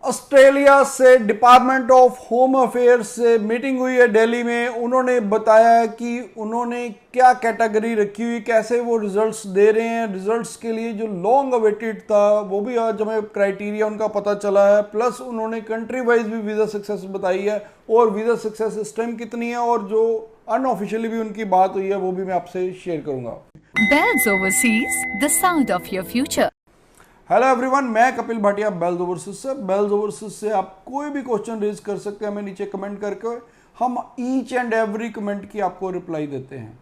Australia से department of home affairs से meeting हुई है दिल्ली में। उन्होंने बताया कि उन्होंने क्या कैटेगरी रखी हुई, कैसे वो रिजल्ट्स दे रहे हैं। रिजल्ट्स के लिए जो लॉन्ग अवेटेड था वो भी आज हमें क्राइटेरिया उनका पता चला है। प्लस उन्होंने कंट्री वाइज भी वीज़ा सक्सेस बताई है और वीज़ा सक्सेस इस टाइम कितनी है, और जो अनऑफिशियली भी उनकी बात हुई है वो भी मैं आपसे शेयर करूंगा। Bells Overseas, the sound of your future. Hello everyone, मैं कपिल भाटिया बेल्स ओवरसीज से। बेल्स ओवरसीज से आप कोई भी क्वेश्चन रेज कर सकते हैं हमें नीचे कमेंट करके। हम ईच एंड एवरी कमेंट की आपको रिप्लाई देते हैं।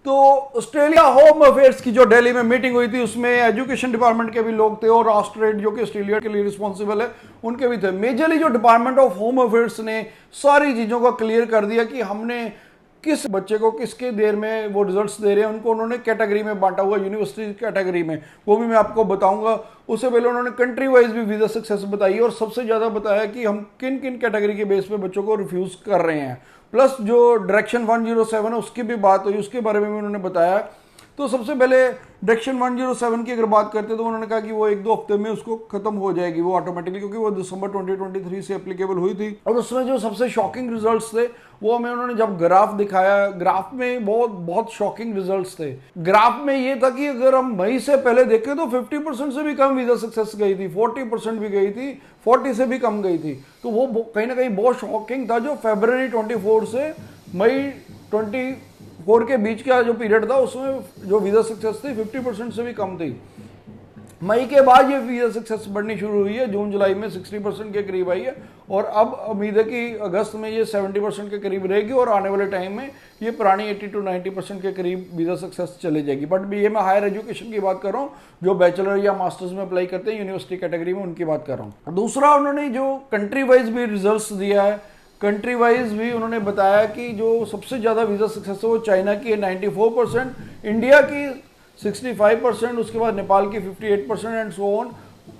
तो ऑस्ट्रेलिया होम अफेयर्स की जो दिल्ली में मीटिंग हुई थी उसमें एजुकेशन डिपार्टमेंट के भी लोग थे और राष्ट्र जो कि ऑस्ट्रेलिया के लिए रिस्पॉन्सिबल है उनके भी थे। मेजरली जो डिपार्टमेंट ऑफ होम अफेयर्स ने सारी चीज़ों को क्लियर कर दिया कि हमने किस बच्चे को किसके देर में वो रिजल्ट्स दे रहे हैं। उनको उन्होंने कैटेगरी में बांटा हुआ, यूनिवर्सिटी कैटेगरी में, वो भी मैं आपको बताऊंगा। उससे पहले उन्होंने कंट्री वाइज भी वीज़ा सक्सेस बताई और सबसे ज़्यादा बताया कि हम किन किन कैटेगरी के बेस पे बच्चों को रिफ्यूज़ कर रहे हैं। प्लस जो डायरेक्शन 107 है उसकी भी बात हुई, उसके बारे में भी उन्होंने बताया। तो सबसे पहले डायरेक्शन 107 की अगर बात करते तो उन्होंने कहा कि वो 1-2 हफ्ते में उसको खत्म हो जाएगी वो ऑटोमेटिकली, क्योंकि वो दिसंबर 2023 से एप्लीकेबल हुई थी। और उसमें जो सबसे शॉकिंग रिजल्ट्स थे वो हमें उन्होंने जब ग्राफ दिखाया, ग्राफ में बहुत शॉकिंग रिजल्ट्स थे। ग्राफ में ये था कि अगर हम मई से पहले देखें तो 50% से भी कम वीजा सक्सेस गई थी, 40% भी गई थी, 40 से भी कम गई थी। तो वो कहीं ना कहीं बहुत शॉकिंग था। जो फरवरी 24 से मई 24 के बीच का जो पीरियड था उसमें जो वीजा सक्सेस थी 50% से भी कम थी। मई के बाद ये वीजा सक्सेस बढ़नी शुरू हुई है, जून जुलाई में 60% के करीब आई है और अब उम्मीद है कि अगस्त में ये 70% के करीब रहेगी और आने वाले टाइम में ये पुरानी 80 to 90% के करीब वीजा सक्सेस चले जाएगी। बट ये मैं हायर एजुकेशन की बात कर रहा हूँ, जो बैचलर या मास्टर्स में अप्लाई करते हैं यूनिवर्सिटी कैटेगरी में, उनकी बात कर रहा हूँ। दूसरा, उन्होंने जो कंट्री वाइज भी रिजल्ट दिया है, कंट्री वाइज भी उन्होंने बताया कि जो सबसे ज़्यादा वीज़ा सक्सेस है वो चाइना की है 94%, इंडिया की 65%, उसके बाद नेपाल की 58% एंड सो ऑन।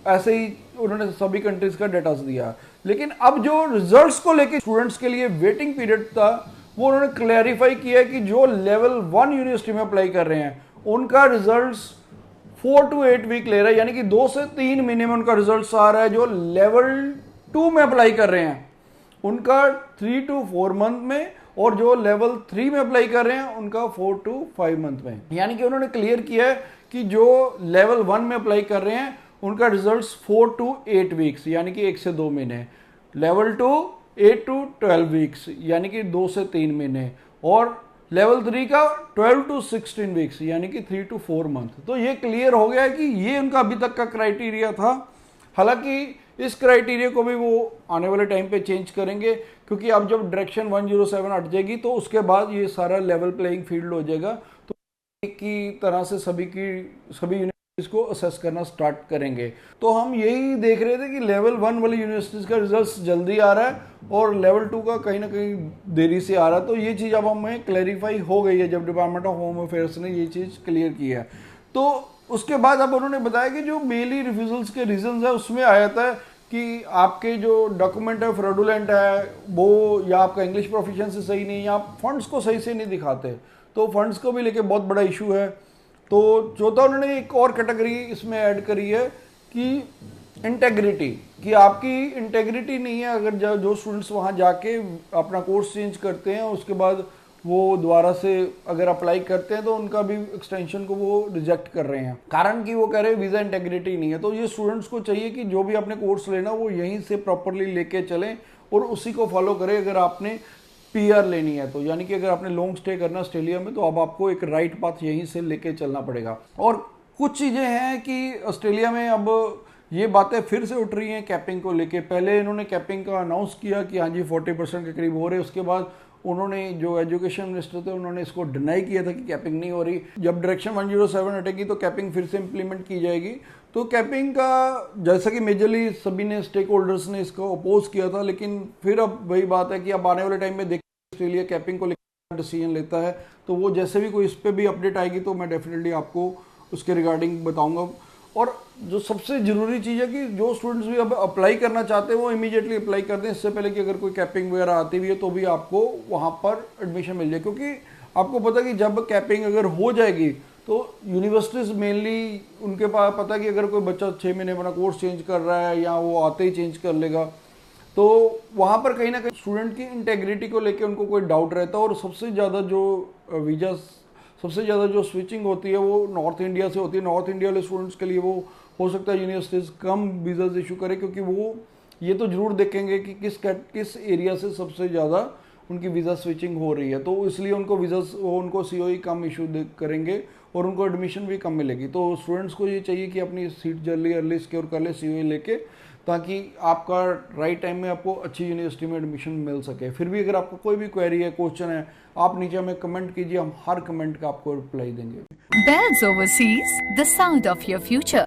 ऐसे ही उन्होंने सभी कंट्रीज का डेटा दिया। लेकिन अब जो रिजल्ट्स को लेके स्टूडेंट्स के लिए वेटिंग पीरियड था वो उन्होंने क्लैरिफाई किया है कि जो लेवल 1 यूनिवर्सिटी में अप्लाई कर रहे हैं उनका रिजल्ट्स 4 to 8 वीक ले रहा है, यानी कि 2 से 3 महीने में उनका रिजल्ट आ रहा है। जो लेवल 2 में अप्लाई कर रहे हैं उनका 3 to 4 मंथ में, और जो लेवल 3 में अप्लाई कर रहे हैं उनका 4 to 5 मंथ में। यानी कि उन्होंने क्लियर किया है कि जो लेवल 1 में अप्लाई कर रहे हैं उनका रिजल्ट्स 4 to 8 वीक्स यानी कि 1 से 2 महीने, लेवल 2 8 to 12 वीक्स यानी कि 2 से 3 महीने, और लेवल 3 का 12 to 16 वीक्स यानी कि 3 to 4 मंथ। तो ये क्लियर हो गया है कि ये उनका अभी तक का क्राइटेरिया था। हालांकि इस क्राइटेरिया को भी वो आने वाले टाइम पे चेंज करेंगे, क्योंकि अब जब डायरेक्शन 107 हट जाएगी तो उसके बाद ये सारा लेवल प्लेइंग फील्ड हो जाएगा। तो की तरह से सभी यूनिवर्सिटीज को असेस करना स्टार्ट करेंगे। तो हम यही देख रहे थे कि लेवल 1 वाली यूनिवर्सिटीज का रिजल्ट जल्दी आ रहा है और लेवल 2 का कहीं ना कहीं देरी से आ रहा है। तो ये चीज़ अब हमें क्लैरिफाई हो गई है जब डिपार्टमेंट ऑफ होम अफेयर्स ने ये चीज़ क्लियर की है। तो उसके बाद अब उन्होंने बताया कि जो मेनली रिफ्यूजल्स के रीजंस है उसमें आया था कि आपके जो डॉक्यूमेंट है फ्रॉडुलेंट है वो, या आपका इंग्लिश प्रोफिशिएंसी सही नहीं, या आप फंड्स को सही से नहीं दिखाते। तो फंड्स को भी लेके बहुत बड़ा इशू है। तो चौथा, उन्होंने एक और कैटेगरी इसमें ऐड करी है कि इंटेग्रिटी, कि आपकी इंटेग्रिटी नहीं है। अगर जो स्टूडेंट्स वहाँ जाके अपना कोर्स चेंज करते हैं उसके बाद वो दोबारा से अगर अप्लाई करते हैं तो उनका भी एक्सटेंशन को वो रिजेक्ट कर रहे हैं, कारण कि वो कह रहे हैं वीज़ा इंटेग्रिटी नहीं है। तो ये स्टूडेंट्स को चाहिए कि जो भी आपने कोर्स लेना वो यहीं से प्रॉपरली लेके चलें और उसी को फॉलो करें। अगर आपने PR लेनी है तो, यानी कि अगर आपने लॉन्ग स्टे करना ऑस्ट्रेलिया में, तो अब आपको एक राइट पाथ यहीं से लेके चलना पड़ेगा। और कुछ चीज़ें हैं कि ऑस्ट्रेलिया में अब ये बातें फिर से उठ रही हैं कैपिंग को लेके। पहले इन्होंने कैपिंग का अनाउंस किया कि हाँ जी 40% के करीब हो रहे, उसके बाद उन्होंने जो एजुकेशन मिनिस्टर थे उन्होंने इसको डिनाई किया था कि कैपिंग नहीं हो रही। जब डायरेक्शन 107 हटेगी तो कैपिंग फिर से इम्प्लीमेंट की जाएगी। तो कैपिंग का जैसा कि मेजरली सभी ने स्टेक होल्डर्स ने इसको अपोज किया था, लेकिन फिर अब वही बात है कि अब आने वाले टाइम में देखिए ऑस्ट्रेलिया कैपिंग को लेकर डिसीजन लेता है। तो वो जैसे भी कोई इस पर भी अपडेट आएगी तो मैं डेफिनेटली आपको उसके रिगार्डिंग बताऊंगा। और जो सबसे ज़रूरी चीज़ है कि जो स्टूडेंट्स भी अब अप्लाई करना चाहते हैं वो इमीडिएटली अप्लाई कर दें, इससे पहले कि अगर कोई कैपिंग वगैरह आती भी है तो भी आपको वहाँ पर एडमिशन मिल जाए। क्योंकि आपको पता है कि जब कैपिंग अगर हो जाएगी तो यूनिवर्सिटीज़ मेनली उनके पास पता है कि अगर कोई बच्चा 6 महीने अपना कोर्स चेंज कर रहा है या वो आते ही चेंज कर लेगा, तो वहाँ पर कहीं ना कहीं स्टूडेंट की इंटेग्रिटी को लेके उनको कोई डाउट रहता है। और सबसे ज़्यादा जो स्विचिंग होती है वो नॉर्थ इंडिया से होती है। नॉर्थ इंडिया वाले स्टूडेंट्स के लिए वो हो सकता है यूनिवर्सिटीज़ कम वीज़ाज इशू करे, क्योंकि वो ये तो जरूर देखेंगे कि किस एरिया से सबसे ज़्यादा उनकी वीज़ा स्विचिंग हो रही है, तो इसलिए उनको सीओई कम इशू करेंगे और उनको एडमिशन भी कम मिलेगी। तो स्टूडेंट्स को ये चाहिए कि अपनी सीट जल्दी अर्ली सिक्योर कर ले सीओई लेके, ताकि आपका राइट टाइम में आपको अच्छी यूनिवर्सिटी में एडमिशन मिल सके। फिर भी अगर आपको कोई भी क्वेरी है, क्वेश्चन है, आप नीचे हमें कमेंट कीजिए, हम हर कमेंट का आपको रिप्लाई देंगे। Bells Overseas, the sound of your future.